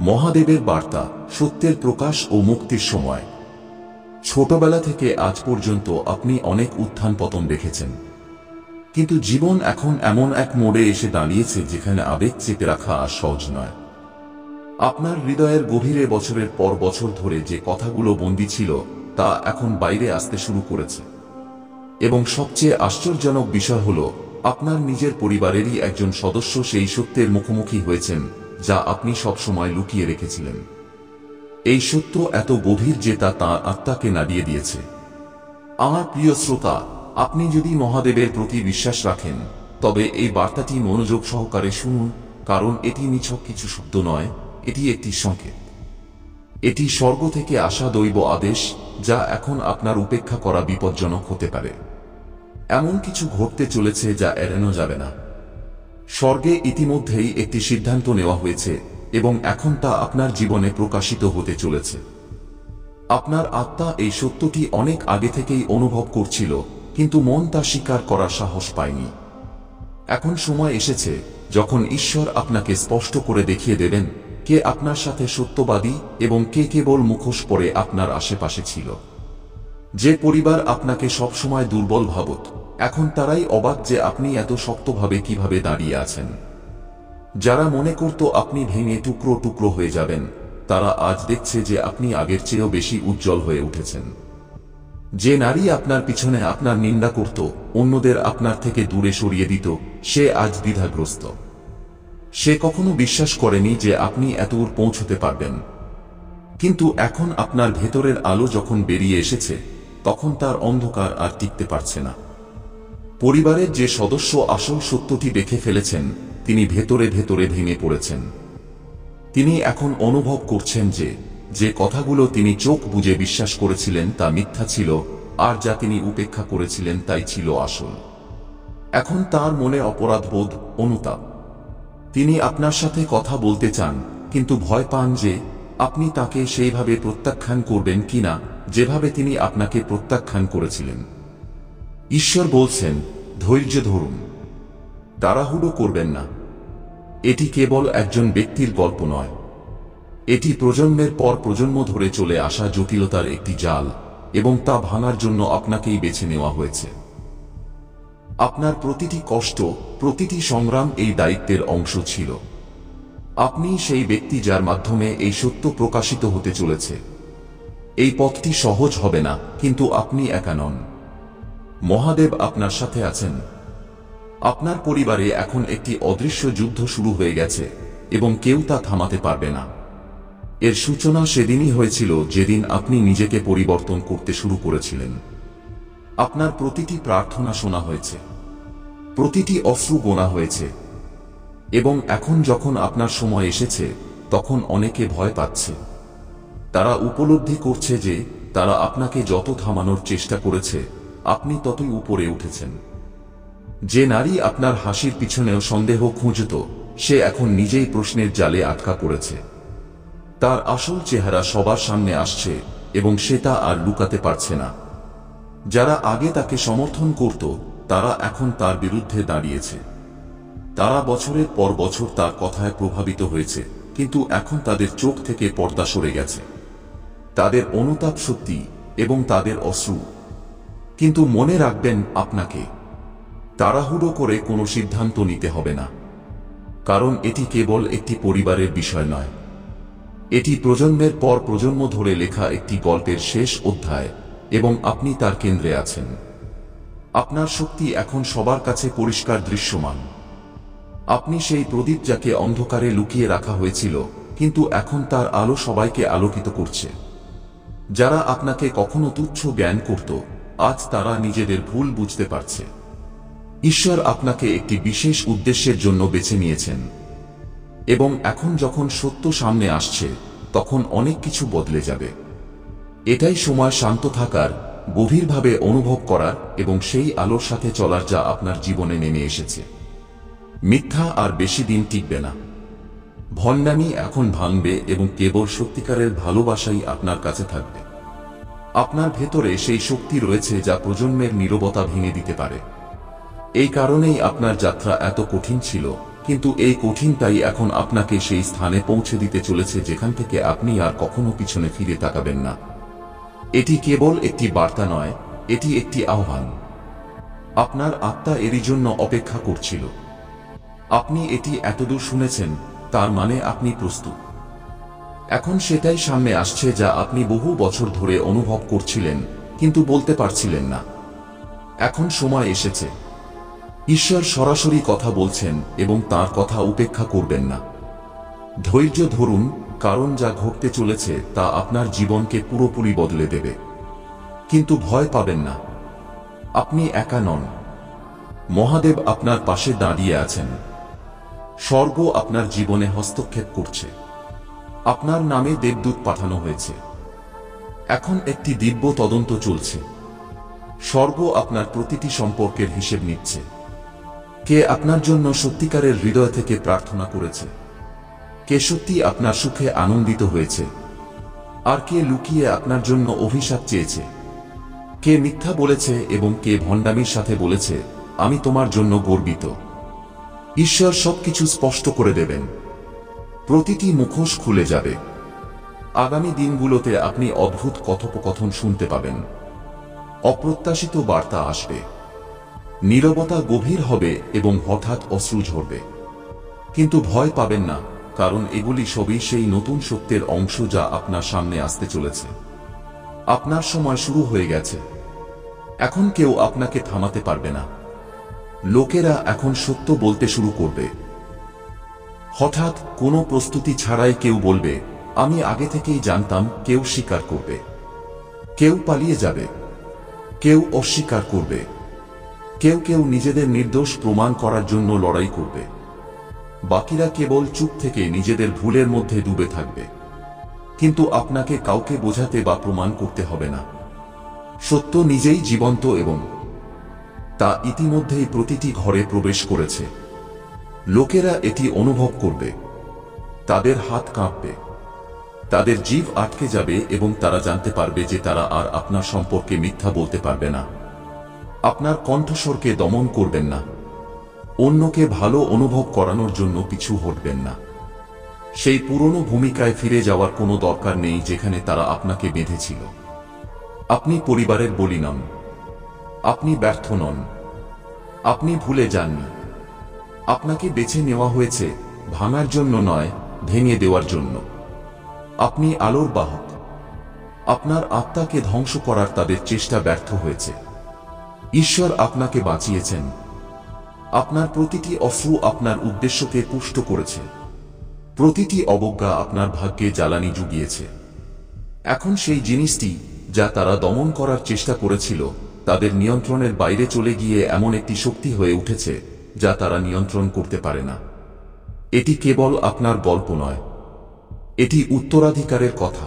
মহাদেবের বার্তা, সত্যের প্রকাশ ও মুক্তির সময়। ছোটবেলা থেকে আজ পর্যন্ত আপনি অনেক উত্থান পতন দেখেছেন, কিন্তু জীবন এখন এমন এক মোড়ে এসে দাঁড়িয়েছে যেখানে আবেগ চেপে রাখা আর সহজ নয়। আপনার হৃদয়ের গভীরে বছরের পর বছর ধরে যে কথাগুলো বন্দী ছিল তা এখন বাইরে আসতে শুরু করেছে। এবং সবচেয়ে আশ্চর্যজনক বিষয় হল, আপনার নিজের পরিবারেরই একজন সদস্য সেই সত্যের মুখোমুখি হয়েছেন যা আপনি সবসময় লুকিয়ে রেখেছিলেন। এই সত্য এত গভীর যে তা তাঁর আত্মাকে নাড়িয়ে দিয়েছে। আমার প্রিয় শ্রোতা, আপনি যদি মহাদেবের প্রতি বিশ্বাস রাখেন তবে এই বার্তাটি মনোযোগ সহকারে শুনুন, কারণ এটি নিছক কিছু শব্দ নয়, এটি একটি সংকেত। এটি স্বর্গ থেকে আসা দৈব আদেশ, যা এখন আপনার উপেক্ষা করা বিপজ্জনক হতে পারে। এমন কিছু ঘটতে চলেছে যা এড়ানো যাবে না। স্বর্গে ইতিমধ্যেই একটি সিদ্ধান্ত নেওয়া হয়েছে এবং এখন তা আপনার জীবনে প্রকাশিত হতে চলেছে। আপনার আত্মা এই সত্যটি অনেক আগে থেকেই অনুভব করছিল, কিন্তু মন তা স্বীকার করার সাহস পায়নি। এখন সময় এসেছে যখন ঈশ্বর আপনাকে স্পষ্ট করে দেখিয়ে দেবেন কে আপনার সাথে সত্যবাদী এবং কে কেবল মুখোশ পরে আপনার আশেপাশে ছিল। যে পরিবার আপনাকে সবসময় দুর্বল ভাবত, এখন তারাই অবাক যে আপনি এত শক্তভাবে কিভাবে দাঁড়িয়ে আছেন। যারা মনে করত আপনি ভেঙে টুকরো টুকরো হয়ে যাবেন, তারা আজ দেখছে যে আপনি আগের চেয়েও বেশি উজ্জ্বল হয়ে উঠেছেন। যে নারী আপনার পিছনে আপনার নিন্দা করত, অন্যদের আপনার থেকে দূরে সরিয়ে দিত, সে আজ দ্বিধাগ্রস্ত। সে কখনো বিশ্বাস করেনি যে আপনি এতদূর পৌঁছতে পারবেন। কিন্তু এখন আপনার ভেতরের আলো যখন বেরিয়ে এসেছে, তখন তার অন্ধকার আর টিকতে পারছে না। পরিবারের যে সদস্য আসল সত্যটি দেখে ফেলেছেন, তিনি ভেতরে ভেতরে ভেঙে পড়েছেন। তিনি এখন অনুভব করছেন যে যে কথাগুলো তিনি চোখ বুজে বিশ্বাস করেছিলেন তা মিথ্যা ছিল, আর যা তিনি উপেক্ষা করেছিলেন তাই ছিল আসল। এখন তার মনে অপরাধবোধ, অনুতাপ। তিনি আপনার সাথে কথা বলতে চান, কিন্তু ভয় পান যে আপনি তাকে সেইভাবে প্রত্যাখ্যান করবেন কিনা যেভাবে তিনি আপনাকে প্রত্যাখ্যান করেছিলেন। ঈশ্বর বলছেন, ধৈর্য ধরুন, তাড়াহুড়ো করবেন না। এটি কেবল একজন ব্যক্তির গল্প নয়, এটি প্রজন্মের পর প্রজন্ম ধরে চলে আসা জটিলতার একটি জাল, এবং তা ভাঙার জন্য আপনাকেই বেছে নেওয়া হয়েছে। আপনার প্রতিটি কষ্ট, প্রতিটি সংগ্রাম এই দায়িত্বের অংশ ছিল। আপনি সেই ব্যক্তি যার মাধ্যমে এই সত্য প্রকাশিত হতে চলেছে। এই পথটি সহজ হবে না, কিন্তু আপনি একা নন। মহাদেব আপনার সাথে আছেন। আপনার পরিবারে এখন একটি অদৃশ্য যুদ্ধ শুরু হয়ে গেছে এবং কেউ তা থামাতে পারবে না। এর সূচনা সেদিনই হয়েছিল যেদিন আপনি নিজেকে পরিবর্তন করতে শুরু করেছিলেন। আপনার প্রতিটি প্রার্থনা শোনা হয়েছে, প্রতিটি অশ্রু গোনা হয়েছে, এবং এখন যখন আপনার সময় এসেছে, তখন অনেকে ভয় পাচ্ছে। তারা উপলব্ধি করছে যে তারা আপনাকে যত থামানোর চেষ্টা করেছে, আপনি ততই উপরে উঠেছেন। যে নারী আপনার হাসির পিছনেও সন্দেহ খুঁজত, সে এখন নিজেই প্রশ্নের জালে আটকা পড়েছে। তার আসল চেহারা সবার সামনে আসছে এবং সে তা আর লুকাতে পারছে না। যারা আগে তাকে সমর্থন করত, তারা এখন তার বিরুদ্ধে দাঁড়িয়েছে। তারা বছরের পর বছর তার কথায় প্রভাবিত হয়েছে, কিন্তু এখন তাদের চোখ থেকে পর্দা সরে গেছে। তাদের অনুতাপ সত্যি এবং তাদের অশ্রু। কিন্তু মনে রাখবেন, আপনাকে তাড়াহুড়ো করে কোনো সিদ্ধান্ত নিতে হবে না, কারণ এটি কেবল একটি পরিবারের বিষয় নয়। এটি প্রজন্মের পর প্রজন্ম ধরে লেখা একটি গল্পের শেষ অধ্যায়, এবং আপনি তার কেন্দ্রে আছেন। আপনার শক্তি এখন সবার কাছে পরিষ্কার দৃশ্যমান। আপনি সেই প্রদীপ যাকে অন্ধকারে লুকিয়ে রাখা হয়েছিল, কিন্তু এখন তার আলো সবাইকে আলোকিত করছে। যারা আপনাকে কখনো তুচ্ছ জ্ঞান করত, আজ তারা নিজেদের ভুল বুঝতে পারছে। ঈশ্বর আপনাকে একটি বিশেষ উদ্দেশ্যের জন্য বেছে নিয়েছেন, এবং এখন যখন সত্য সামনে আসছে, তখন অনেক কিছু বদলে যাবে। এটাই সময় শান্ত থাকার, গভীরভাবে অনুভব করার এবং সেই আলোর সাথে চলার যা আপনার জীবনে নেমে এসেছে। মিথ্যা আর বেশি দিন টিকবে না। ভণ্ডামি এখন ভাঙবে এবং কেবল সত্যিকারের ভালোবাসাই আপনার কাছে থাকবে। আপনার ভেতরে সেই শক্তি রয়েছে যা প্রজন্মের নীরবতা ভেঙে দিতে পারে। এই কারণেই আপনার যাত্রা এত কঠিন ছিল, কিন্তু এই কঠিনতাই এখন আপনাকে সেই স্থানে পৌঁছে দিতে চলেছে যেখান থেকে আপনি আর কখনো পিছনে ফিরে তাকাবেন না। এটি কেবল একটি বার্তা নয়, এটি একটি আহ্বান। আপনার আত্মা এরই জন্য অপেক্ষা করছিল। আপনি এটি এতদূর শুনেছেন, তার মানে আপনি প্রস্তুত। এখন সেটাই সামনে আসছে যা আপনি বহু বছর ধরে অনুভব করছিলেন কিন্তু বলতে পারছিলেন না। এখন সময় এসেছে। ঈশ্বর সরাসরি কথা বলছেন এবং তার কথা উপেক্ষা করবেন না। ধৈর্য ধরুন, কারণ যা ঘটতে চলেছে তা আপনার জীবনকে পুরোপুরি বদলে দেবে। কিন্তু ভয় পাবেন না, আপনি একা নন। মহাদেব আপনার পাশে দাঁড়িয়ে আছেন। স্বর্গ আপনার জীবনে হস্তক্ষেপ করছে। আপনার নামে দেবদূত পাঠানো হয়েছে। এখন একটি দিব্য তদন্ত চলছে। স্বর্গ আপনার প্রতিটি সম্পর্কের হিসেব নিচ্ছে। কে আপনার জন্য সত্যিকারের হৃদয় থেকে প্রার্থনা করেছে? কে সত্যি আপনার সুখে আনন্দিত হয়েছে? আর কে লুকিয়ে আপনার জন্য অভিশাপ চেয়েছে? কে মিথ্যা বলেছে এবং কে ভণ্ডামির সাথে বলেছে, আমি তোমার জন্য গর্বিত? ঈশ্বর সবকিছু স্পষ্ট করে দেবেন। প্রতিটি মুখোশ খুলে যাবে। আগামী দিনগুলোতে আপনি অদ্ভুত কথোপকথন শুনতে পাবেন। অপ্রত্যাশিত বার্তা আসবে। নীরবতা গভীর হবে এবং হঠাৎ অশ্রু ঝরবে। কিন্তু ভয় পাবেন না, কারণ এগুলি সবই সেই নতুন সত্যের অংশ যা আপনার সামনে আসতে চলেছে। আপনার সময় শুরু হয়ে গেছে। এখন কেউ আপনাকে থামাতে পারবে না। লোকেরা এখন সত্য বলতে শুরু করবে। হঠাৎ কোনো প্রস্তুতি ছাড়াই কেউ বলবে, আমি আগে থেকেই জানতাম। কেউ স্বীকার করবে, কেউ পালিয়ে যাবে, কেউ অস্বীকার করবে, কেউ কেউ নিজেদের নির্দোষ প্রমাণ করার জন্য লড়াই করবে। বাকিরা কেবল চুপ থেকে নিজেদের ভুলের মধ্যে ডুবে থাকবে। কিন্তু আপনাকে কাউকে বোঝাতে বা প্রমাণ করতে হবে না। সত্য নিজেই জীবন্ত এবং তা ইতিমধ্যেই প্রতিটি ঘরে প্রবেশ করেছে। লোকেরা এটি অনুভব করবে। তাদের হাত কাঁপবে, তাদের জিভ আটকে যাবে এবং তারা জানতে পারবে যে তারা আর আপনার সম্পর্কে মিথ্যা বলতে পারবে না। আপনার কণ্ঠস্বরকে দমন করবেন না। অন্যকে ভালো অনুভব করানোর জন্য পিছু হটবেন না। সেই পুরনো ভূমিকায় ফিরে যাওয়ার কোনো দরকার নেই যেখানে তারা আপনাকে বেঁধেছিল। আপনি পরিবারের বলি নন। আপনি ব্যর্থ নন। আপনি ভুলে যাননি। আপনাকে বেছে নেওয়া হয়েছে ভাঙার জন্য নয়, ভেঙে দেওয়ার জন্য। আপনি আলোর বাহক। আপনার আত্মাকে ধ্বংস করার তাদের চেষ্টা ব্যর্থ হয়েছে। ঈশ্বর আপনাকে বাঁচিয়েছেন। আপনার প্রতিটি অশ্রু আপনার উদ্দেশ্যকে পুষ্ট করেছে। প্রতিটি অবজ্ঞা আপনার ভাগ্যে জ্বালানি জুগিয়েছে। এখন সেই জিনিসটি যা তারা দমন করার চেষ্টা করেছিল তাদের নিয়ন্ত্রণের বাইরে চলে গিয়ে এমন একটি শক্তি হয়ে উঠেছে যা তারা নিয়ন্ত্রণ করতে পারে না। এটি কেবল আপনার গল্প নয়, এটি উত্তরাধিকারের কথা।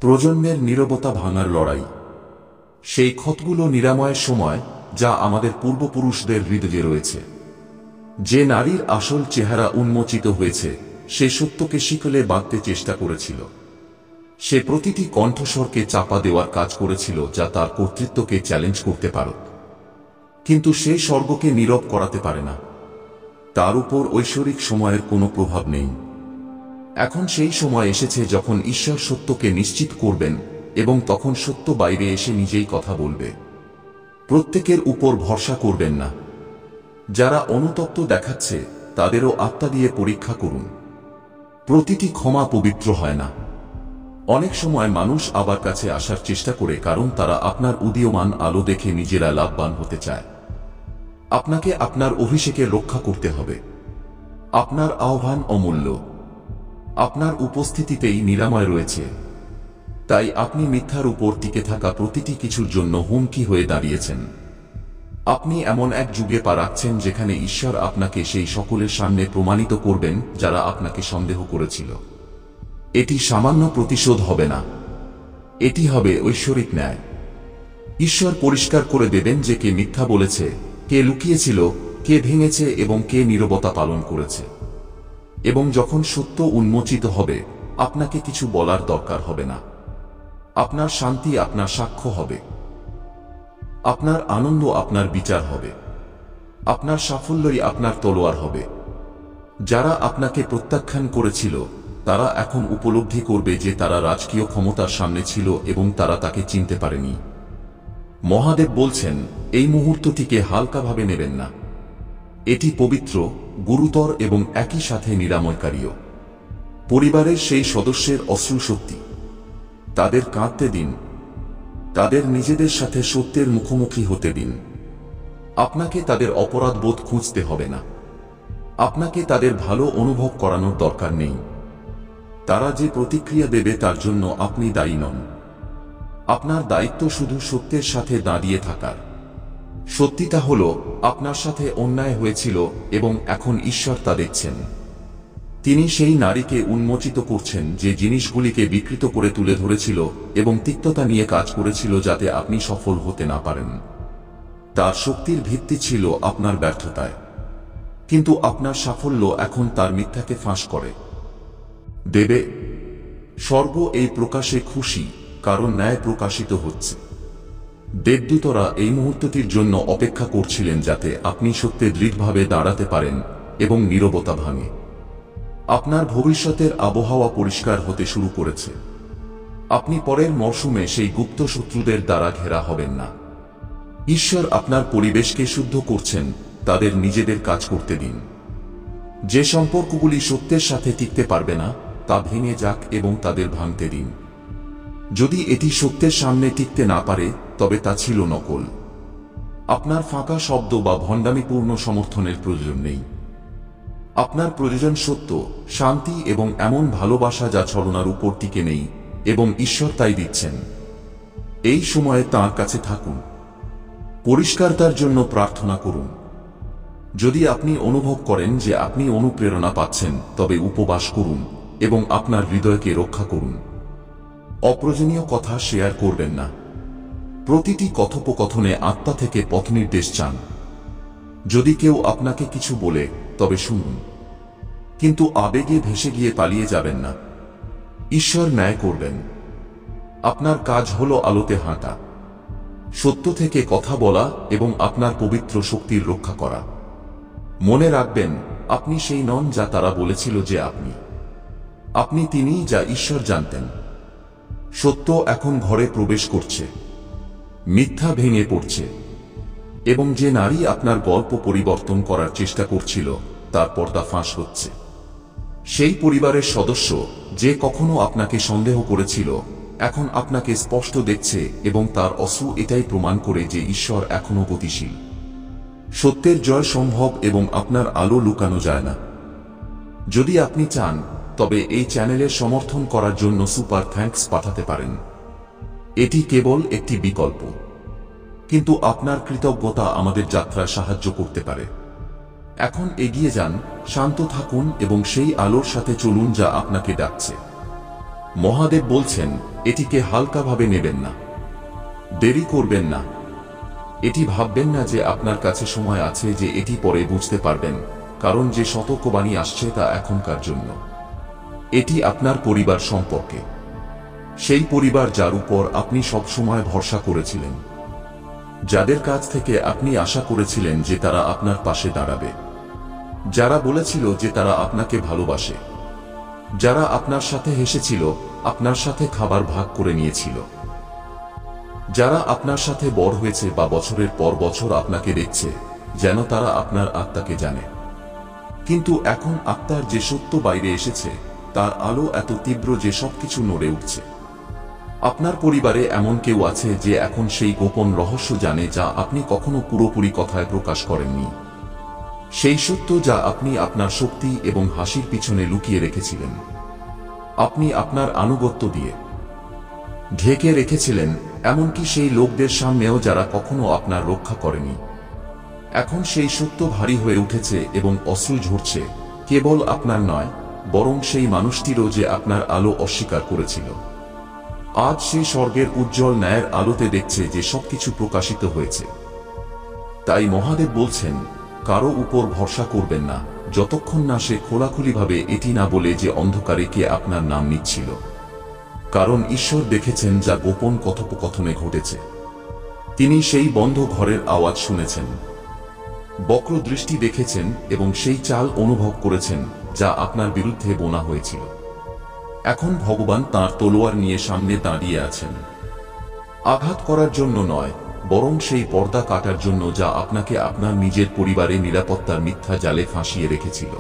প্রজন্মের নীরবতা ভাঙার লড়াই। সেই ক্ষতগুলো নিরাময়ের সময় যা আমাদের পূর্বপুরুষদের হৃদয়ে রয়েছে। যে নারীর আসল চেহারা উন্মোচিত হয়েছে সে সত্যকে শিকলে বাঁধতে চেষ্টা করেছিল। সে প্রতিটি কণ্ঠস্বরকে চাপা দেওয়ার কাজ করেছিল যা তার কর্তৃত্বকে চ্যালেঞ্জ করতে পারত। কিন্তু সে স্বর্গকে নীরব করাতে পারে না। তার উপর ঐশ্বরিক সময়ের কোনো প্রভাব নেই। এখন সেই সময় এসেছে যখন ঈশ্বর সত্যকে নিশ্চিত করবেন এবং তখন সত্য বাইরে এসে নিজেই কথা বলবে। প্রত্যেকের উপর ভরসা করবেন না। যারা অনুতপ্ত দেখাচ্ছে তাদেরও আত্মা দিয়ে পরীক্ষা করুন। প্রতিটি ক্ষমা পবিত্র হয় না। অনেক সময় মানুষ আবার কাছে আসার চেষ্টা করে কারণ তারা আপনার উদীয়মান আলো দেখে নিজেরা লাভবান হতে চায়। আপনাকে আপনার অভিষেকে রক্ষা করতে হবে। আপনার আহ্বান অমূল্য। আপনার উপস্থিতিতেই নিরাময় রয়েছে। তাই আপনি মিথ্যার উপর টিকে থাকা প্রতিটি কিছুর জন্য হুমকি হয়ে দাঁড়িয়েছেন। আপনি এমন এক যুগে পা রাখছেন যেখানে ঈশ্বর আপনাকে সেই সকলের সামনে প্রমাণিত করবেন যারা আপনাকে সন্দেহ করেছিল। এটি সামান্য প্রতিশোধ হবে না, এটি হবে ঐশ্বরিক ন্যায়। ঈশ্বর পরিষ্কার করে দেবেন যে কে মিথ্যা বলেছে, কে লুকিয়েছিল, কে ভেঙেছে এবং কে নীরবতা পালন করেছে। এবং যখন সত্য উন্মোচিত হবে আপনাকে কিছু বলার দরকার হবে না। আপনার শান্তি আপনার সাক্ষ্য হবে। আপনার আনন্দ আপনার বিচার হবে। আপনার সাফল্যই আপনার তলোয়ার হবে। যারা আপনাকে প্রত্যাখ্যান করেছিল তারা এখন উপলব্ধি করবে যে তারা রাজকীয় ক্ষমতার সামনে ছিল এবং তারা তাকে চিনতে পারেনি। মহাদেব বলছেন, এই মুহূর্তটিকে হালকাভাবে নেবেন না। এটি পবিত্র, গুরুতর এবং একই সাথে নিরাময়কারীও। পরিবারের সেই সদস্যের অশ্রু শক্তি, তাদের কাঁদতে দিন, তাদের নিজেদের সাথে সত্যের মুখোমুখি হতে দিন। আপনাকে তাদের অপরাধবোধ খুঁজতে হবে না। আপনাকে তাদের ভালো অনুভব করানোর দরকার নেই। তারা যে প্রতিক্রিয়া দেবে তার জন্য আপনি দায়ী নন। আপনার দায়িত্ব শুধু সত্যের সাথে দাঁড়িয়ে থাকার। সত্যিটা হলো, আপনার সাথে অন্যায় হয়েছিল এবং এখন ঈশ্বর তা দেখছেন। তিনি সেই নারীকে উন্মোচিত করছেন যে জিনিসগুলিকে বিকৃত করে তুলে ধরেছিল এবং তিক্ততা নিয়ে কাজ করেছিল যাতে আপনি সফল হতে না পারেন। তার শক্তির ভিত্তি ছিল আপনার ব্যর্থতায়, কিন্তু আপনার সাফল্য এখন তার মিথ্যাকে ফাঁস করে দেবে। স্বর্গ এই প্রকাশে খুশি, কারণ ন্যায় প্রকাশিত হচ্ছে। দেবদূতরা এই মুহূর্তটির জন্য অপেক্ষা করছিলেন যাতে আপনি সত্যে দৃঢ়ভাবে দাঁড়াতে পারেন এবং নীরবতা ভাঙে। আপনার ভবিষ্যতের আবহাওয়া পরিষ্কার হতে শুরু করেছে। আপনি পরের মরশুমে সেই গুপ্ত শত্রুদের দ্বারা ঘেরা হবেন না। ঈশ্বর আপনার পরিবেশকে শুদ্ধ করছেন, তাদের নিজেদের কাজ করতে দিন। যে সম্পর্কগুলি সত্যের সাথে টিকতে পারবে না তা ভেঙে যাক এবং তাদের ভাঙতে দিন। যদি এটি সত্যের সামনে টিকতে না পারে তবে তা ছিল নকল। আপনার ফাঁকা শব্দ বা ভণ্ডামিপূর্ণ সমর্থনের প্রয়োজন নেই। আপনার প্রয়োজন সত্য, শান্তি এবং এমন ভালোবাসা যা ছলনার উপর টিকে নেই, এবং ঈশ্বর তাই দিচ্ছেন। এই সময়ে তাঁর কাছে থাকুন, পরিষ্কারতার জন্য প্রার্থনা করুন। যদি আপনি অনুভব করেন যে আপনি অনুপ্রেরণা পাচ্ছেন তবে উপবাস করুন এবং আপনার হৃদয়কে রক্ষা করুন। অপ্রয়োজনীয় কথা শেয়ার করবেন না। প্রতিটি কথোপকথনে আত্মা থেকে পথ নির্দেশ চান। যদি কেউ আপনাকে কিছু বলে তবে শুনুন, কিন্তু আবেগে ভেসে গিয়ে পালিয়ে যাবেন না। ঈশ্বর ন্যায় করবেন। আপনার কাজ হলো আলোতে হাঁটা, সত্য থেকে কথা বলা এবং আপনার পবিত্র শক্তির রক্ষা করা। মনে রাখবেন, আপনি সেই নন যা তারা বলেছিল যে আপনি। আপনি তিনিই যা ঈশ্বর জানতেন। সত্য এখন ঘরে প্রবেশ করছে, মিথ্যা ভেঙে পড়ছে, এবং যে নারী আপনার গল্প পরিবর্তন করার চেষ্টা করছিল তার পর্দা ফাঁস হচ্ছে। সেই পরিবারের সদস্য যে কখনো আপনাকে সন্দেহ করেছিল এখন আপনাকে স্পষ্ট দেখছে এবং তার অশ্রু এটাই প্রমাণ করে যে ঈশ্বর এখনো গতিশীল। সত্যের জয় সম্ভব এবং আপনার আলো লুকানো যায় না। যদি আপনি চান তবে এই চ্যানেলের সমর্থন করার জন্য সুপার থ্যাঙ্কস পাঠাতে পারেন। এটি কেবল একটি বিকল্প, কিন্তু আপনার কৃতজ্ঞতা আমাদের যাত্রায় সাহায্য করতে পারে। এখন এগিয়ে যান, শান্ত থাকুন এবং সেই আলোর সাথে চলুন যা আপনাকে ডাকছে। মহাদেব বলছেন, এটিকে হালকাভাবে নেবেন না, দেরি করবেন না। এটি ভাববেন না যে আপনার কাছে সময় আছে যে এটি পরে বুঝতে পারবেন, কারণ যে সতর্কবাণী আসছে তা এখনকার জন্য। এটি আপনার পরিবার সম্পর্কে, সেই পরিবার যার উপর আপনি সবসময় ভরসা করেছিলেন, যাদের কাছ থেকে আপনি আশা করেছিলেন যে তারা আপনার পাশে দাঁড়াবে, যারা বলেছিল যে তারা আপনাকে ভালোবাসে, যারা আপনার সাথে হেসেছিল, আপনার সাথে খাবার ভাগ করে নিয়েছিল, যারা আপনার সাথে বড় হয়েছে বা বছরের পর বছর আপনাকে দেখছে যেন তারা আপনার আত্মাকে জানে। কিন্তু এখন আত্মার যে সত্য বাইরে এসেছে তার আলো এত তীব্র যে সবকিছু নড়ে উঠছে। আপনার পরিবারে এমন কেউ আছে যে এখন সেই গোপন রহস্য জানে যা আপনি কখনো পুরোপুরি কথায় প্রকাশ করেননি। সেই সত্য যা আপনি আপনার শক্তি এবং হাসির পিছনে লুকিয়ে রেখেছিলেন। আপনি আপনার আনুগত্য দিয়ে ঢেকে রেখেছিলেন, এমনকি সেই লোকদের সামনেও যারা কখনো আপনার রক্ষা করেনি। এখন সেই সত্য ভারী হয়ে উঠেছে এবং অশ্রু ঝরছে, কেবল আপনার নয় বরং সেই মানুষটিরও যে আপনার আলো অস্বীকার করেছিল। আজ সে স্বর্গের উজ্জ্বল ন্যায়ের আলোতে দেখছে যে সবকিছু প্রকাশিত হয়েছে। তাই মহাদেব বলছেন, কারো উপর ভরসা করবেন না যতক্ষণ না সে খোলাখুলিভাবে এটি না বলে যে অন্ধকারে কে আপনার নাম নিচ্ছিল। কারণ ঈশ্বর দেখেছেন যা গোপন কথোপকথনে ঘটেছে। তিনি সেই বন্ধ ঘরের আওয়াজ শুনেছেন। বক্র দৃষ্টি দেখেছেন এবং সেই চাল অনুভব করেছেন যা আপনার বিরুদ্ধে বোনা হয়েছিল। এখন ভগবান তাঁর তলোয়ার নিয়ে সামনে দাঁড়িয়ে আছেন, আঘাত করার জন্য নয়, বরং সেই পর্দা কাটার জন্য যা আপনাকে আপনার নিজের পরিবারে নিরাপত্তার মিথ্যা জালে ফাঁসিয়ে রেখেছিল।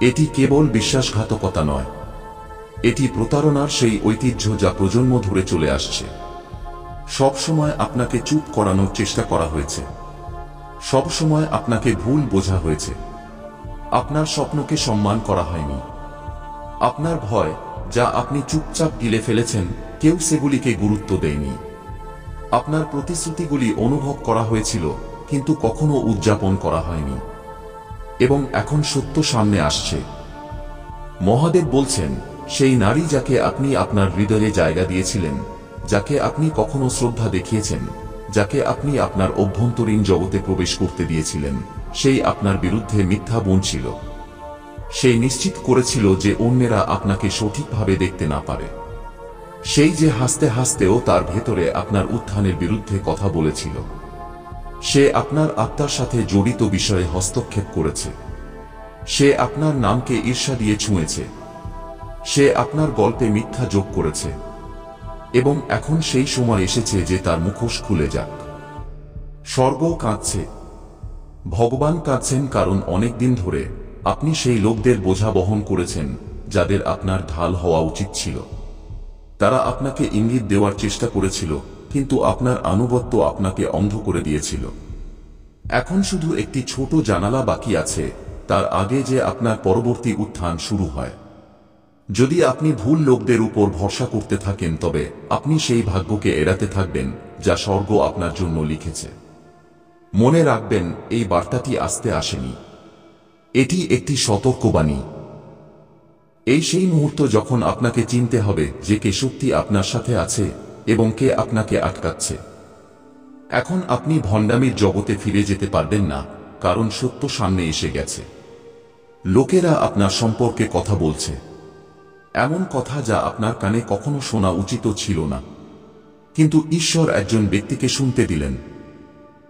এটি কেবল বিশ্বাসঘাতকতা নয়, এটি প্রতারণার সেই ঐতিহ্য যা প্রজন্ম ধরে চলে আসছে। সব সময় আপনাকে চুপ করানোর চেষ্টা করা হয়েছে, সব সময় আপনাকে ভুল বোঝা হয়েছে, আপনার স্বপ্নকে সম্মান করা হয়নি। আপনার ভয় যা আপনি চুপচাপ গিলে ফেলেছেন, কেউ সেগুলিকে গুরুত্ব দেয়নি। আপনার প্রতিশ্রুতিগুলি অনুভব করা হয়েছিল কিন্তু কখনো উদযাপন করা হয়নি। এবং এখন সত্য সামনে আসছে। মহাদেব বলছেন, সেই নারী যাকে আপনি আপনার হৃদয়ে জায়গা দিয়েছিলেন, যাকে আপনি কখনো শ্রদ্ধা দেখিয়েছেন, যাকে আপনি আপনার অভ্যন্তরীণ জগতে প্রবেশ করতে দিয়েছিলেন, সেই আপনার বিরুদ্ধে মিথ্যা বুনছিল। সেই নিশ্চিত করেছিল যে অন্যেরা আপনাকে সঠিকভাবে দেখতে না পারে। সেই যে হাসতে হাসতেও তার ভেতরে আপনার উত্থানের বিরুদ্ধে কথা বলেছিল। সে আপনার আত্মার সাথে জড়িত বিষয়ে হস্তক্ষেপ করেছে। সে আপনার নামকে ঈর্ষা দিয়ে ছুঁয়েছে। সে আপনার গল্পে মিথ্যা যোগ করেছে। এবং এখন সেই সময় এসেছে যে তার মুখোশ খুলে যাক। স্বর্গ কাঁদছে, ভগবান কাঁদছেন, কারণ অনেক দিন ধরে আপনি সেই লোকদের বোঝা বহন করেছেন যাদের আপনার ঢাল হওয়া উচিত ছিল। তারা আপনাকে ইঙ্গিত দেওয়ার চেষ্টা করেছিল, কিন্তু আপনার আনুগত্য আপনাকে অন্ধ করে দিয়েছিল। এখন শুধু একটি ছোট জানালা বাকি আছে, তার আগে যে আপনার পরবর্তী উত্থান শুরু হয়। যদি আপনি ভুল লোকদের উপর ভরসা করতে থাকেন, তবে আপনি সেই ভাগ্যকে এড়াতে থাকবেন যা স্বর্গ আপনার জন্য লিখেছে। মনে রাখবেন, এই বার্তাটি আসতে আসেনি, এটি একটি সতর্কবাণী। এই সেই মুহূর্ত যখন আপনাকে চিনতে হবে যে কে সত্যি আপনার সাথে আছে এবং কে আপনাকে আটকাচ্ছে। এখন আপনি ভণ্ডামির জগতে ফিরে যেতে পারবেন না, কারণ সত্য সামনে এসে গেছে। লোকেরা আপনার সম্পর্কে কথা বলছে, এমন কথা যা আপনার কানে কখনো শোনা উচিত ছিল না, কিন্তু ঈশ্বর একজন ব্যক্তিকে শুনতে দিলেন।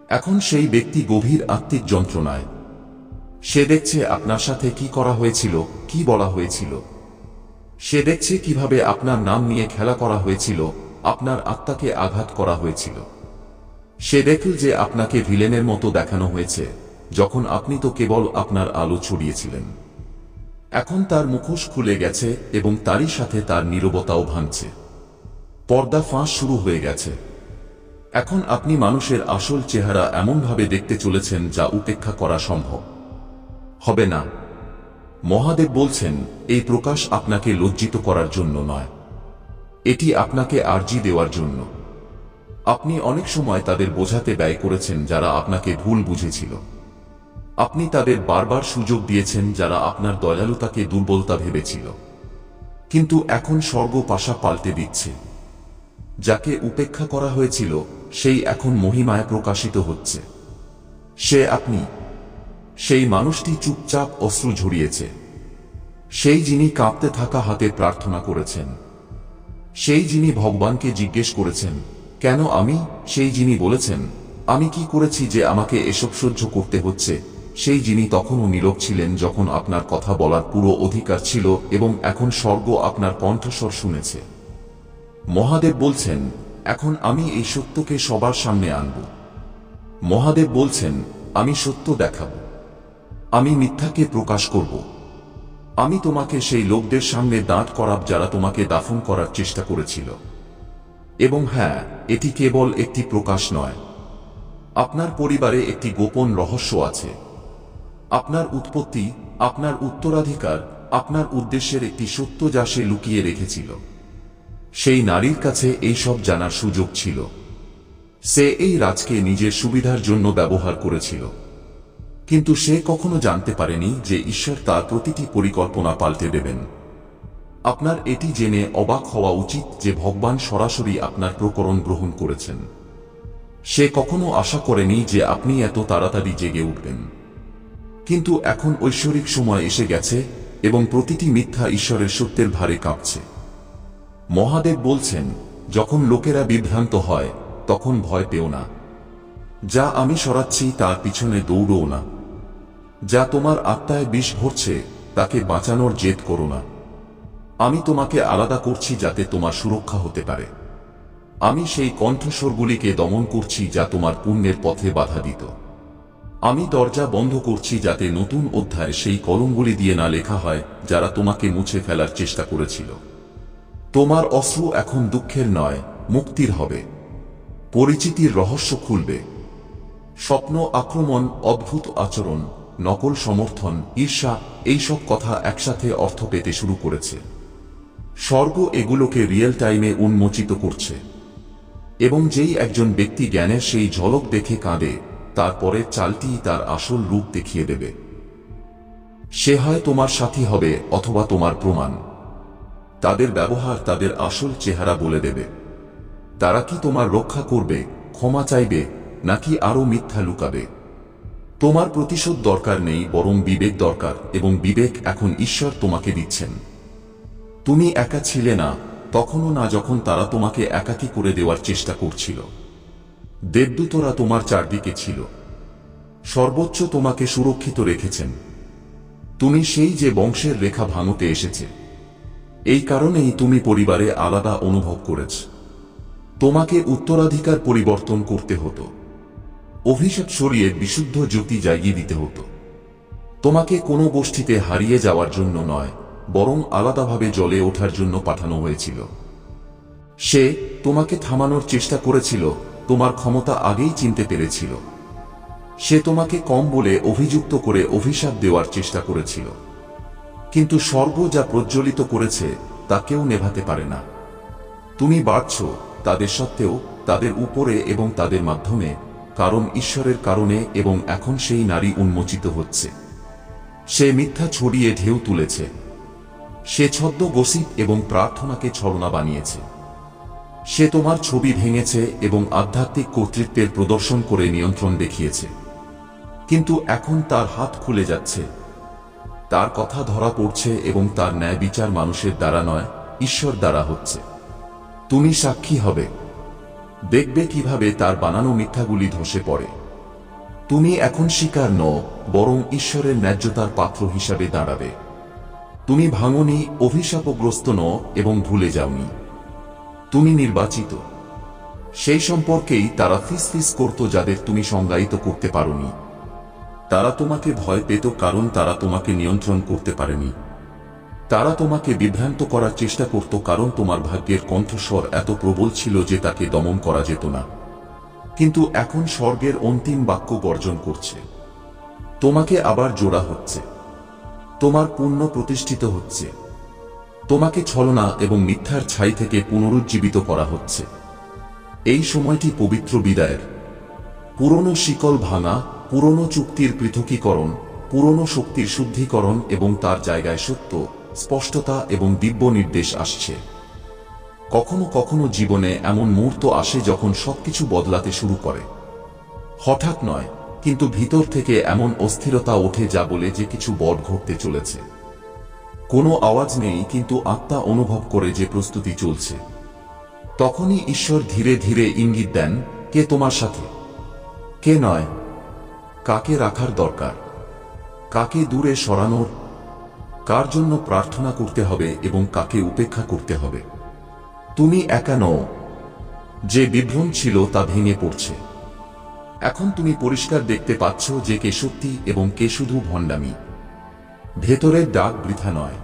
এখন সেই ব্যক্তি গভীর আত্মিক যন্ত্রণায়। সে দেখছে আপনার সাথে কি করা হয়েছিল, কি বলা হয়েছিল। সে দেখছে কিভাবে আপনার নাম নিয়ে খেলা করা হয়েছিল, আপনার আত্মাকে আঘাত করা হয়েছিল। সে দেখল যে আপনাকে ভিলেনের মতো দেখানো হয়েছে, যখন আপনি তো কেবল আপনার আলো ছড়িয়েছিলেন। এখন তার মুখোশ খুলে গেছে এবং তারই সাথে তার নীরবতাও ভাঙছে। পর্দা ফাঁস শুরু হয়ে গেছে। এখন আপনি মানুষের আসল চেহারা এমনভাবে দেখতে চলেছেন যা উপেক্ষা করা সম্ভব হবে না। মহাদেব বলছেন, এই প্রকাশ আপনাকে লজ্জিত করার জন্য নয়, এটি আপনাকে আর্জি দেওয়ার জন্য। আপনি অনেক সময় তাদের বোঝাতে ব্যয় করেছেন যারা আপনাকে ভুল বুঝেছিল। আপনি তাদের বারবার সুযোগ দিয়েছেন যারা আপনার দয়ালুতাকে দুর্বলতা ভেবেছিল। কিন্তু এখন স্বর্গ পাশা পাল্টে দিচ্ছে। যাকে উপেক্ষা করা হয়েছিল সেই এখন মহিমায় প্রকাশিত হচ্ছে। সে আপনি। সেই মানুষটি চুপচাপ অশ্রু ঝরিয়েছে। সেই যিনি কাঁপতে থাকা হাতে প্রার্থনা করেছেন। সেই যিনি ভগবানকে জিজ্ঞেস করেছেন, কেন আমি? সেই যিনি বলেছেন, আমি কি করেছি যে আমাকে এসব সহ্য করতে হচ্ছে? সেই যিনি তখনও নীরব ছিলেন যখন আপনার কথা বলার পুরো অধিকার ছিল, এবং এখন স্বর্গ আপনার কণ্ঠস্বর শুনেছে। মহাদেব বলছেন, এখন আমি এই সত্যকে সবার সামনে আনব। মহাদেব বলছেন, আমি সত্য দেখাব। আমি মিথ্যাকে প্রকাশ করব। আমি তোমাকে সেই লোকদের সামনে দাঁড় করাব যারা তোমাকে দাফন করার চেষ্টা করেছিল। এবং হ্যাঁ, এটি কেবল একটি প্রকাশ নয়। আপনার পরিবারে একটি গোপন রহস্য আছে। আপনার উৎপত্তি, আপনার উত্তরাধিকার, আপনার উদ্দেশ্যের একটি সত্য যা সে লুকিয়ে রেখেছিল। সেই নারীর কাছে এই সব জানার সুযোগ ছিল। সে এই রাজকে নিজের সুবিধার জন্য ব্যবহার করেছিল, কিন্তু সে কখনো জানতে পারেনি যে ঈশ্বর তার প্রতিটি পরিকল্পনা পাল্টে দেবেন। আপনার এটি জেনে অবাক হওয়া উচিত যে ভগবান সরাসরি আপনার প্রকরণ গ্রহণ করেছেন। সে কখনো আশা করেনি যে আপনি এত তাড়াতাড়ি জেগে উঠবেন। কিন্তু এখন ঐশ্বরিক সময় এসে গেছে এবং প্রতিটি মিথ্যা ঈশ্বরের সত্যের ভারে কাঁপছে। মহাদেব বলছেন, যখন লোকেরা বিভ্রান্ত হয় তখন ভয় পেও না। যা আমি সরাচ্ছি তার পিছনে দৌড়ও না। যা তোমার আত্মায় বিষ ভরছে তাকে বাঁচানোর জেদ করো না। আমি তোমাকে আলাদা করছি যাতে তোমার সুরক্ষা হতে পারে। আমি সেই কণ্ঠস্বরগুলিকে দমন করছি যা তোমার পুণ্যের পথে বাধা দিত। আমি দরজা বন্ধ করছি যাতে নতুন অধ্যায় সেই কলমগুলি দিয়ে না লেখা হয় যারা তোমাকে মুছে ফেলার চেষ্টা করেছিল। তোমার অশ্রু এখন দুঃখের নয়, মুক্তির হবে। পরিচিতির রহস্য খুলবে। স্বপ্ন, আক্রমণ, অদ্ভুত আচরণ, নকল সমর্থন, ঈর্ষা, এইসব কথা একসাথে অর্থ পেতে শুরু করেছে। স্বর্গ এগুলোকে রিয়েল টাইমে উন্মোচিত করছে। এবং যেই একজন ব্যক্তি জ্ঞানের সেই ঝলক দেখে কাঁদে, তারপরের চালটি তার আসল রূপ দেখিয়ে দেবে। সে হয় তোমার সাথী হবে অথবা তোমার প্রমাণ। তাদের ব্যবহার তাদের আসল চেহারা বলে দেবে। তারা কি তোমার রক্ষা করবে, ক্ষমা চাইবে, নাকি আরো মিথ্যা লুকাবে? তোমার প্রতিশোধ দরকার নেই, বরং বিবেক দরকার, এবং বিবেক এখন ঈশ্বর তোমাকে দিচ্ছেন। তুমি একা ছিলে না, তখনও না যখন তারা তোমাকে একাকী করে দেওয়ার চেষ্টা করছিল। দেবদূতরা তোমার চারদিকে ছিল। সর্বোচ্চ তোমাকে সুরক্ষিত রেখেছেন। তুমি সেই যে বংশের রেখা ভাঙতে এসেছে। এই কারণেই তুমি পরিবারে আলাদা অনুভব করেছ। তোমাকে উত্তরাধিকার পরিবর্তন করতে হতো। অভিশাপ সরিয়ে বিশুদ্ধ জ্যোতি জাগিয়ে দিতে হতো। তোমাকে কোনো গোষ্ঠীতে হারিয়ে যাওয়ার জন্য নয়, বরং আলাদাভাবে জ্বলে ওঠার জন্য পাঠানো হয়েছিল। সে তোমাকে থামানোর চেষ্টা করেছিল, তোমার ক্ষমতা আগেই চিনতে পেরেছিল। সে তোমাকে কম বলে অভিযুক্ত করে অভিশাপ দেওয়ার চেষ্টা করেছিল। কিন্তু স্বর্গ যা প্রজ্বলিত করেছে তা কেউ নেভাতে পারে না। তুমি বাড়ছ তাদের সত্ত্বেও, তাদের উপরে এবং তাদের মাধ্যমে, কারণ ঈশ্বরের কারণে, এবং এখন সেই নারী উন্মোচিত হচ্ছে। সে মিথ্যা ছড়িয়ে ঢেউ তুলেছে। সে ছদ্ম গসিপ এবং প্রার্থনাকে ছলনা বানিয়েছে। সে তোমার ছবি ভেঙেছে এবং আধ্যাত্মিক কর্তৃত্বের প্রদর্শন করে নিয়ন্ত্রণ দেখিয়েছে। কিন্তু এখন তার হাত খুলে যাচ্ছে। তার কথা ধরা পড়ছে এবং তার ন্যায় বিচার মানুষের দ্বারা নয়, ঈশ্বর দ্বারা হচ্ছে। তুমি সাক্ষী হবে। দেখবে কিভাবে তার বানানো মিথ্যাগুলি ধসে পড়ে। তুমি এখন শিকার নও, বরং ঈশ্বরের ন্যায্যতার পাত্র হিসাবে দাঁড়াবে। তুমি ভাঙনি, অভিশাপগ্রস্ত নও এবং ভুলে যাওনি। তুমি নির্বাচিত। সেই সম্পর্কেই তারা ফিসফিস করত যাদের তুমি সংজ্ঞায়িত করতে পারোনি। তারা তোমাকে ভয় পেত কারণ তারা তোমাকে নিয়ন্ত্রণ করতে পারেনি। তারা তোমাকে বিভ্রান্ত করার চেষ্টা করত কারণ তোমার ভাগ্যের কণ্ঠস্বর এত প্রবল ছিল যে তাকে দমন করা যেত না। কিন্তু এখন স্বর্গের অন্তিম বাক্য গর্জন করছে। তোমাকে আবার জোড়া হচ্ছে। তোমার পুণ্য প্রতিষ্ঠিত হচ্ছে। তোমাকে ছলনা এবং মিথ্যার ছাই থেকে পুনরুজ্জীবিত করা হচ্ছে। এই সময়টি পবিত্র বিদায়ের। পুরনো শিকল ভাঙা, পুরনো চুক্তির পৃথকীকরণ, পুরনো শক্তির শুদ্ধিকরণ, এবং তার জায়গায় সত্য, স্পষ্টতা এবং দিব্য নির্দেশ আসছে। কখনো কখনো জীবনে এমন মুহূর্ত আসে যখন সবকিছু বদলাতে শুরু করে। হঠাৎ নয়, কিন্তু ভিতর থেকে এমন অস্থিরতা ওঠে যা বলে যে কিছু বড় ঘটতে চলেছে। কোনো আওয়াজ নেই, কিন্তু আত্মা অনুভব করে যে প্রস্তুতি চলছে। তখনই ঈশ্বর ধীরে ধীরে ইঙ্গিত দেন, কে তোমার সাথে, কে নয়, কাকে রাখার দরকার, কাকে দূরে সরানোর, কার জন্য প্রার্থনা করতে হবে এবং কাকে উপেক্ষা করতে হবে। তুমি একা নও। যে বিভ্রম ছিল তা ভেঙে পড়ছে। এখন তুমি পরিষ্কার দেখতে পাচ্ছ যে কে সত্যি এবং কে শুধু ভণ্ডামি। ভেতরের ডাক বৃথা নয়।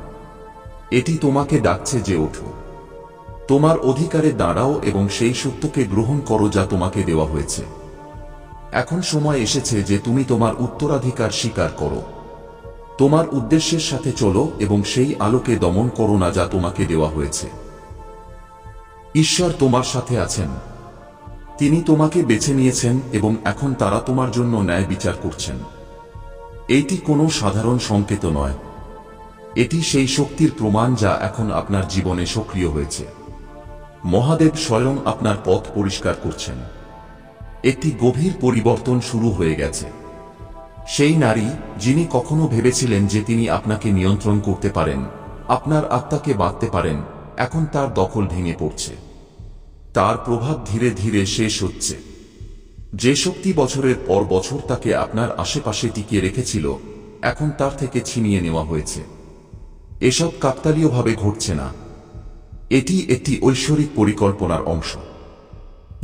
এটি তোমাকে ডাকছে যে ওঠো। তোমার অধিকারে দাঁড়াও এবং সেই সত্যকে গ্রহণ করো যা তোমাকে দেওয়া হয়েছে। এখন সময় এসেছে যে তুমি তোমার উত্তরাধিকার স্বীকার করো। তোমার উদ্দেশ্যের সাথে চলো এবং সেই আলোকে দমন করো না যা তোমাকে দেওয়া হয়েছে। ঈশ্বর তোমার সাথে আছেন। তিনি তোমাকে বেছে নিয়েছেন এবং এখন তারা তোমার জন্য ন্যায় বিচার করছেন। এইটি কোনো সাধারণ সংকেত নয়। এটি সেই শক্তির প্রমাণ যা এখন আপনার জীবনে সক্রিয় হয়েছে। মহাদেব স্বয়ং আপনার পথ পরিষ্কার করছেন। একটি গভীর পরিবর্তন শুরু হয়ে গেছে। সেই নারী, যিনি কখনো ভেবেছিলেন যে তিনি আপনাকে নিয়ন্ত্রণ করতে পারেন, আপনার আত্মাকে বাঁধতে পারেন, এখন তার দখল ভেঙে পড়ছে। তার প্রভাব ধীরে ধীরে শেষ হচ্ছে। যে শক্তি বছরের পর বছর তাকে আপনার আশেপাশে টিকিয়ে রেখেছিল, এখন তার থেকে ছিনিয়ে নেওয়া হয়েছে। এসব কাকতালীয়ভাবে ঘটছে না, এটি একটি ঐশ্বরিক পরিকল্পনার অংশ।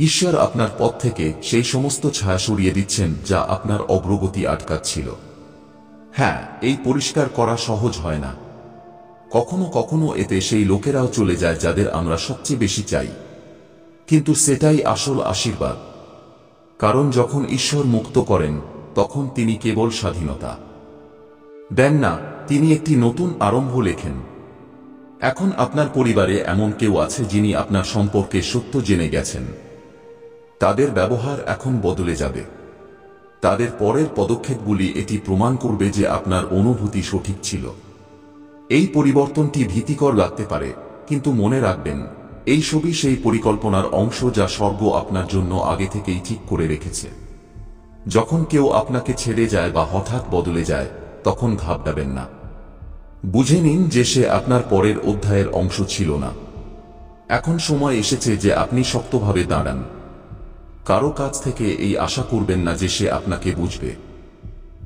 ঈশ্বর আপনার পথ থেকে সেই সমস্ত ছায়া সরিয়ে দিচ্ছেন যা আপনার অগ্রগতি আটকাচ্ছিল। হ্যাঁ, এই পরিষ্কার করা সহজ হয় না। কখনো কখনো এতে সেই লোকেরাও চলে যায় যাদের আমরা সবচেয়ে বেশি চাই, কিন্তু সেটাই আসল আশীর্বাদ। কারণ যখন ঈশ্বর মুক্ত করেন, তখন তিনি কেবল স্বাধীনতা দেন না, তিনি একটি নতুন আরম্ভ লেখেন। এখন আপনার পরিবারে এমন কেউ আছে যিনি আপনার সম্পর্কে সত্য জেনে গেছেন। তাদের ব্যবহার এখন বদলে যাবে। তাদের পরের পদক্ষেপগুলি এটি প্রমাণ করবে যে আপনার অনুভূতি সঠিক ছিল। এই পরিবর্তনটি ভীতিকর লাগতে পারে, কিন্তু মনে রাখবেন, এই সবই সেই পরিকল্পনার অংশ যা স্বর্গ আপনার জন্য আগে থেকেই ঠিক করে রেখেছে। যখন কেউ আপনাকে ছেড়ে যায় বা হঠাৎ বদলে যায়, তখন ঘাবড়াবেন না। বুঝে নিন যে সে আপনার পরের অধ্যায়ের অংশ ছিল না। এখন সময় এসেছে যে আপনি শক্তভাবে দাঁড়ান। কারো কাছ থেকে এই আশা করবেন না যে সে আপনাকে বুঝবে।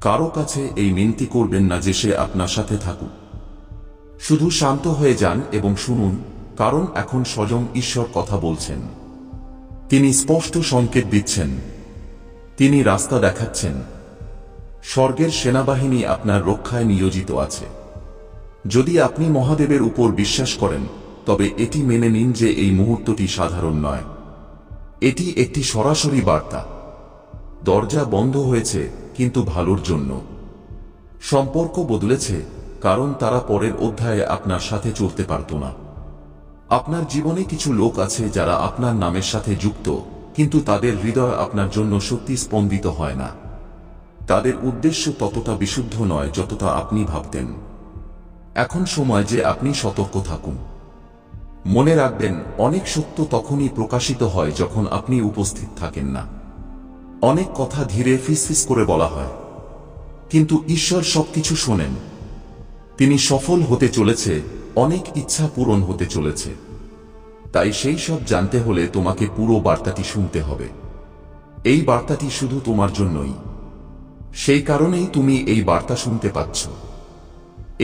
কারো কাছে এই মিনতি করবেন না যে সে আপনার সাথে থাকুক। শুধু শান্ত হয়ে যান এবং শুনুন, কারণ এখন স্বয়ং ঈশ্বর কথা বলছেন। তিনি স্পষ্ট সংকেত দিচ্ছেন, তিনি রাস্তা দেখাচ্ছেন। স্বর্গের সেনাবাহিনী আপনার রক্ষায় নিয়োজিত আছে। যদি আপনি মহাদেবের উপর বিশ্বাস করেন, তবে এটি মেনে নিন যে এই মুহূর্তটি সাধারণ নয়। এটি একটি সরাসরি বার্তা। দরজা বন্ধ হয়েছে, কিন্তু ভালোর জন্য। সম্পর্ক বদলেছে, কারণ তারা পরের অধ্যায়ে আপনার সাথে চলতে পারত না। আপনার জীবনে কিছু লোক আছে যারা আপনার নামের সাথে যুক্ত, কিন্তু তাদের হৃদয় আপনার জন্য সত্যি স্পন্দিত হয় না। তাদের উদ্দেশ্য ততটা বিশুদ্ধ নয় যতটা আপনি ভাবতেন। এখন সময় যে আপনি সতর্ক থাকুন। মনে রাখবেন, অনেক সত্য তখনই প্রকাশিত হয় যখন আপনি উপস্থিত থাকেন না। অনেক কথা ধীরে ফিসফিস করে বলা হয়, কিন্তু ঈশ্বর সবকিছু শোনেন। তিনি সফল হতে চলেছে, অনেক ইচ্ছা পূরণ হতে চলেছে। তাই সেই সব জানতে হলে তোমাকে পুরো বার্তাটি শুনতে হবে। এই বার্তাটি শুধু তোমার জন্যই। সেই কারণেই তুমি এই বার্তা শুনতে পাচ্ছ।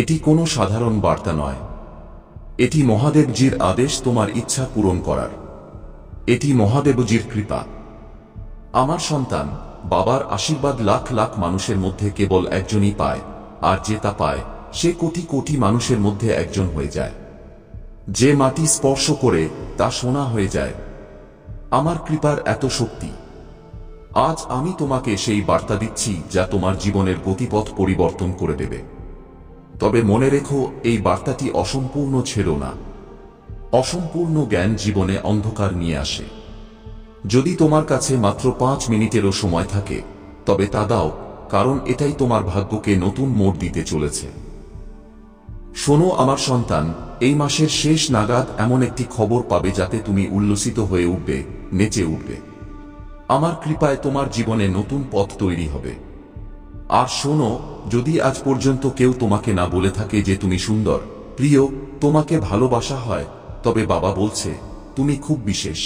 এটি কোনো সাধারণ বার্তা নয়। এটি মহাদেবজির আদেশ তোমার ইচ্ছা পূরণ করার। এটি মহাদেবজির কৃপা। আমার সন্তান, বাবার আশীর্বাদ লাখ লাখ মানুষের মধ্যে কেবল একজনই পায়, আর যে তা পায় সে কোটি কোটি মানুষের মধ্যে একজন হয়ে যায়। যে মাটি স্পর্শ করে তা সোনা হয়ে যায়। আমার কৃপার এত শক্তি। আজ আমি তোমাকে সেই বার্তা দিচ্ছি যা তোমার জীবনের গতিপথ পরিবর্তন করে দেবে। তবে মনে রেখো, এই বার্তাটি অসম্পূর্ণ ছেড়ো না। অসম্পূর্ণ জ্ঞান জীবনে অন্ধকার নিয়ে আসে। যদি তোমার কাছে মাত্র 5 মিনিটেরও সময় থাকে, তবে তা দাও, কারণ এটাই তোমার ভাগ্যকে নতুন মোড় দিতে চলেছে। শোনো আমার সন্তান, এই মাসের শেষ নাগাদ এমন একটি খবর পাবে যাতে তুমি উল্লসিত হয়ে উঠবে, নেচে উঠবে। আমার কৃপায় তোমার জীবনে নতুন পথ তৈরি হবে। আর শোনো, যদি আজ পর্যন্ত কেউ তোমাকে না বলে থাকে যে তুমি সুন্দর, প্রিয়, তোমাকে ভালোবাসা হয়, তবে বাবা বলছে, তুমি খুব বিশেষ।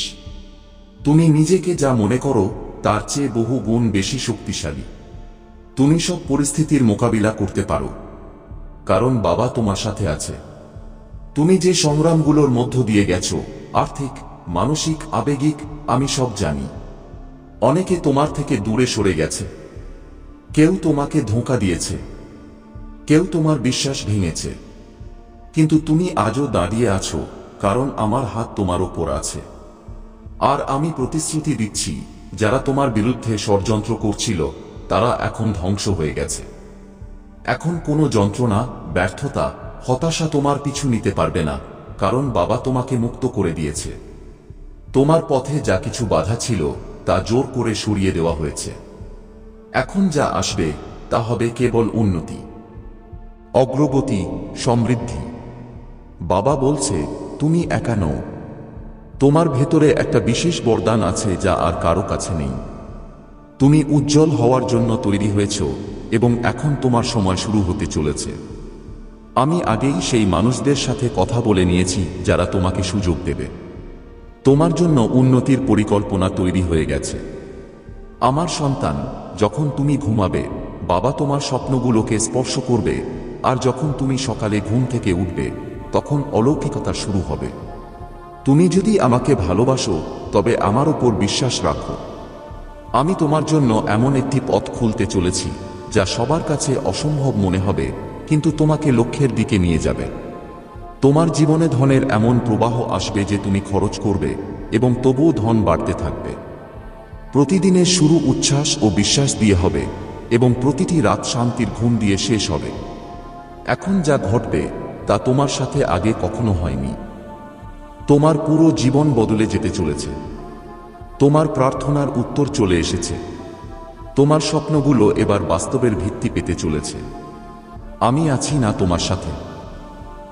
তুমি নিজেকে যা মনে করো তার চেয়ে বহু গুণ বেশি শক্তিশালী। তুমি সব পরিস্থিতির মোকাবিলা করতে পারো, কারণ বাবা তোমার সাথে আছে। তুমি যে সংগ্রামগুলোর মধ্য দিয়ে গেছো, আর্থিক, মানসিক, আবেগিক, আমি সব জানি। অনেকে তোমার থেকে দূরে সরে গেছে। কেউ তোমাকে ধোঁকা দিয়েছে, কেউ তোমার বিশ্বাস ভেঙেছে, কিন্তু তুমি আজও দাঁড়িয়ে আছো, কারণ আমার হাত তোমার ওপর আছে। আর আমি প্রতিশ্রুতি দিচ্ছি, যারা তোমার বিরুদ্ধে ষড়যন্ত্র করছিল তারা এখন ধ্বংস হয়ে গেছে। এখন কোনো যন্ত্রণা, ব্যর্থতা, হতাশা তোমার পিছু নিতে পারবে না, কারণ বাবা তোমাকে মুক্ত করে দিয়েছে। তোমার পথে যা কিছু বাধা ছিল তা জোর করে সরিয়ে দেওয়া হয়েছে। এখন যা আসবে তা হবে কেবল উন্নতি, অগ্রগতি, সমৃদ্ধি। বাবা বলছে, তুমি একা নও। তোমার ভেতরে একটা বিশেষ বরদান আছে যা আর কারো কাছে নেই। তুমি উজ্জ্বল হওয়ার জন্য তৈরি হয়েছ, এবং এখন তোমার সময় শুরু হতে চলেছে। আমি আগেই সেই মানুষদের সাথে কথা বলে নিয়েছি যারা তোমাকে সুযোগ দেবে। তোমার জন্য উন্নতির পরিকল্পনা তৈরি হয়ে গেছে। আমার সন্তান, যখন তুমি ঘুমাবে বাবা তোমার স্বপ্নগুলোকে স্পর্শ করবে, আর যখন তুমি সকালে ঘুম থেকে উঠবে তখন অলৌকিকতা শুরু হবে। তুমি যদি আমাকে ভালোবাসো তবে আমার উপর বিশ্বাস রাখো। আমি তোমার জন্য এমন একটি পথ খুলতে চলেছি যা সবার কাছে অসম্ভব মনে হবে, কিন্তু তোমাকে লক্ষ্যের দিকে নিয়ে যাবে। তোমার জীবনে ধনের এমন প্রবাহ আসবে যে তুমি খরচ করবে এবং তবুও ধন বাড়তে থাকবে। প্রতিদিনের শুরু উচ্ছ্বাস ও বিশ্বাস দিয়ে হবে এবং প্রতিটি রাত শান্তির ঘুম দিয়ে শেষ হবে। এখন যা ঘটবে তা তোমার সাথে আগে কখনো হয়নি। তোমার পুরো জীবন বদলে যেতে চলেছে। তোমার প্রার্থনার উত্তর চলে এসেছে। তোমার স্বপ্নগুলো এবার বাস্তবের ভিত্তি পেতে চলেছে। আমি আছি না তোমার সাথে।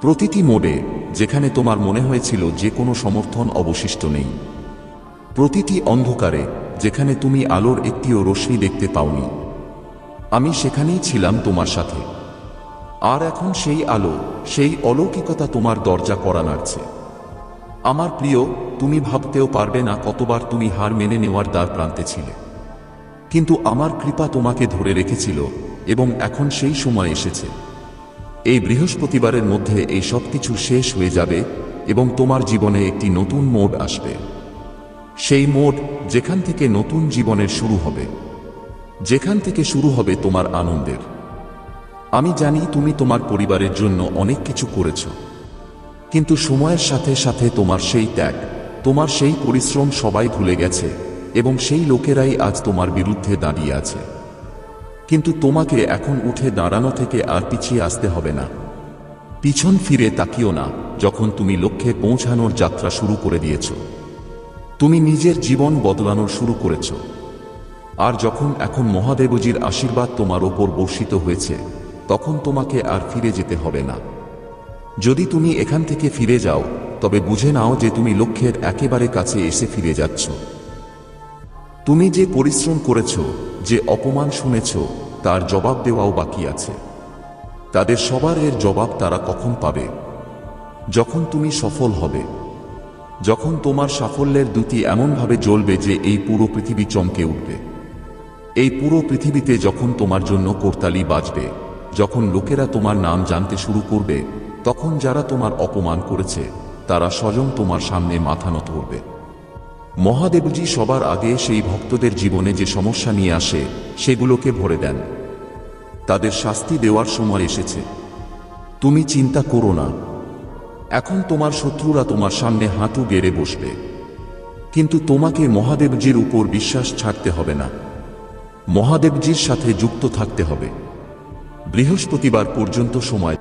প্রতিটি মোড়ে যেখানে তোমার মনে হয়েছিল যে কোনো সমর্থন অবশিষ্ট নেই, প্রতিটি অন্ধকারে যেখানে তুমি আলোর একটিও রশ্মি দেখতে পাওনি, আমি সেখানেই ছিলাম তোমার সাথে। আর এখন সেই আলো, সেই অলৌকিকতা তোমার দরজা কড়া নাড়ছে। আমার প্রিয়, তুমি ভাবতেও পারবে না কতবার তুমি হার মেনে নেওয়ার দ্বার প্রান্তে ছিলে, কিন্তু আমার কৃপা তোমাকে ধরে রেখেছিল এবং এখন সেই সময় এসেছে। এই বৃহস্পতিবারের মধ্যে এই সব কিছু শেষ হয়ে যাবে এবং তোমার জীবনে একটি নতুন মোড় আসবে। সেই মোড় যেখান থেকে নতুন জীবনের শুরু হবে, যেখান থেকে শুরু হবে তোমার আনন্দের। আমি জানি তুমি তোমার পরিবারের জন্য অনেক কিছু করেছ, কিন্তু সময়ের সাথে সাথে তোমার সেই ত্যাগ, তোমার সেই পরিশ্রম সবাই ভুলে গেছে এবং সেই লোকেরাই আজ তোমার বিরুদ্ধে দাঁড়িয়ে আছে। কিন্তু তোমাকে এখন উঠে দাঁড়ানো থেকে আর পিছিয়ে আসতে হবে না। পিছন ফিরে তাকিও না যখন তুমি লক্ষ্যে পৌঁছানোর যাত্রা শুরু করে দিয়েছ। তুমি নিজের জীবন বদলানোর শুরু করেছ। আর যখন এখন মহাদেবজির আশীর্বাদ তোমার ওপর বর্ষিত হয়েছে, তখন তোমাকে আর ফিরে যেতে হবে না। যদি তুমি এখান থেকে ফিরে যাও তবে বুঝে নাও যে তুমি লক্ষ্যের একেবারে কাছে এসে ফিরে যাচ্ছ। তুমি যে পরিশ্রম করেছ, যে অপমান শুনেছ, তার জবাব দেওয়াও বাকি আছে। তাদের সবার এর জবাব তারা কখন পাবে? যখন তুমি সফল হবে। যখন তোমার সাফল্যের দ্যুতি এমনভাবে জ্বলবে যে এই পুরো পৃথিবী চমকে উঠবে। এই পুরো পৃথিবীতে যখন তোমার জন্য করতালি বাজবে, যখন লোকেরা তোমার নাম জানতে শুরু করবে, তখন যারা তোমার অপমান করেছে তারা স্বয়ং তোমার সামনে মাথা নত করবে। মহাদেবজি সবার আগে সেই ভক্তদের জীবনে যে সমস্যা নিয়ে আসে সেগুলোকে ভরে দেন। তাদের শাস্তি দেওয়ার সময় এসেছে। তুমি চিন্তা করো না। এখন তোমার শত্রুরা তোমার সামনে হাঁটু গেড়ে বসবে, কিন্তু তোমাকে মহাদেবজির উপর বিশ্বাস ছাড়তে হবে না। মহাদেবজির সাথে যুক্ত থাকতে হবে। বৃহস্পতিবার পর্যন্ত সময়।